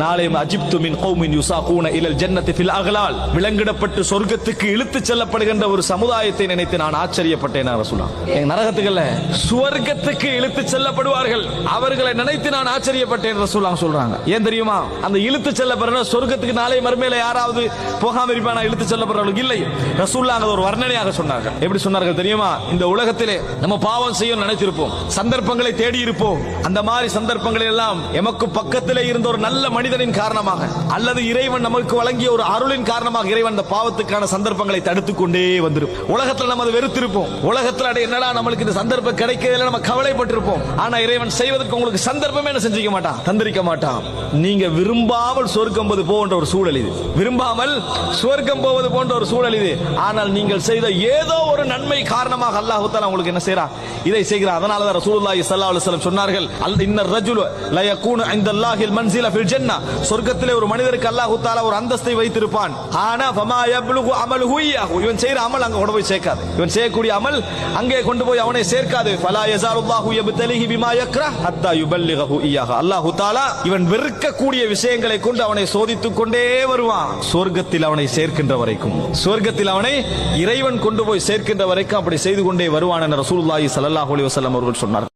நாளையும் அஜிப்து மின் கௌமின் யுசாகூன இலல் ஜன்னதி ஃபில் அக்லால், விலங்கிடப்பட்டு சொர்க்கத்துக்கு இழுத்துச் செல்லப்படுகின்ற ஒரு சமுதாயத்தை நினைத்து நான் ஆச்சரியப்பட்டேன். ரசூலுல்லாஹ் நரகத்துக்குள்ள சுவர்க்கத்துக்கு இழுத்துச் செல்லப்படுவார்கள், அவர்களை நினைத்து நான் ஆச்சரியப்பட்டேன். ரசூலுல்லாஹ் சொல்றாங்க. ஏன் தெரியுமா? அந்த இழுத்துச் செல்லப்படுற சொர்க்கத்துக்கு நாளை மறுமையில யாராவது போகாம இருப்பானா? இழுத்துச் செல்லப்படுறவர்கள் இல்லை. ரசூலுல்லாஹ் ஒரு வர்ணனையாக சொன்னார்கள். எப்படி சொன்னார்கள் தெரியுமா? இந்த உலகத்திலே நம்ம பாவம் செய்ய நினைத்திருப்போம், சந்தர்ப்பங்களை தேடி இருப்போம். அந்த மாதிரி சந்தர்ப்பங்கள் எல்லாம் எமக்கு பக்கத்திலே இருந்த ஒரு நல்ல மனிதனின் காரணமாக அல்லது இறைவன் நமக்கு வழங்கிய ஒரு அருளின் காரணமாக இறைவன் அந்த பாவத்துக்கான சந்தர்ப்பங்களை தடுத்துக் கொண்டே வந்திருக்கும். உலகத்தில் நம்ம வெறுத்திருப்போம், உலகத்தில் என்னடா நம்மளுக்கு இந்த சந்தர்ப்பம் கிடைக்கல நம்ம கவலைப்பட்டிருப்போம். ஆனா இறைவன் செய்வதற்கு உங்களுக்கு சந்தர்ப்பமே என்ன செஞ்சிக்க மாட்டான், தந்திரிக்க மாட்டான். நீங்க விரும்பாமல் சொர்க்கம் போன்ற ஒரு சூழல் இது, விரும்பாமல் சொர்க்கம் போவது போன்ற ஒரு சூழல் இது. ஆனால் நீங்கள் செய்த ஏதோ ஒரு நன்மை காரணமாக அல்லாஹ் தஆலா உங்களுக்கு என்ன செய்றார், இதை செய்கிறார். அதனால தான் ரசூலுல்லாஹி ஸல்லல்லாஹு அலைஹி வஸல்லம் சொன்னார்கள், இன்னர் ரஜுல லா யகூனு இன்தல்லாஹில் மன்சில ஃபில் ஜன்னah, சொர்க்கத்திலே ஒரு மனிதருக்கு அல்லாஹ் தஆலா ஒரு அந்தஸ்தை வைத்திருப்பான். ஆனா ஃபமா யப்லுகு அமலுஹு இய்யாஹு, இவன் செய்யற அமல் அங்க கொண்டு போய் சேர்க்காது, இவன் செய்யக்கூடிய அமல் அங்கே கொண்டு போய் அவனை சேர்க்காது. ஃபலா யஸாலுல்லாஹு யப்தலிஹி பிமா யக்ரஹ் ஹத்தா யுபல்லிகஹு இய்யாஹு, அல்லாஹ் தஆலா இவன் வெறுக்கக்கூடிய விஷயங்களை கொண்டு அவனை சோதித்துக் கொண்டே வருவான், சொர்க்கத்தில் அவனை சேர்க்கின்ற வரைக்கும், சொர்க்கத்தில் அவனை இறைவன் கொண்டு போய் சேர்க்கின்ற வரைக்கும் அப்படி செய்து கொண்டே வருவான் என ரசூலுல்லாஹி ஸல்லல்லாஹு அலைஹி வஸல்லம் அவர்கள் சொன்னார்.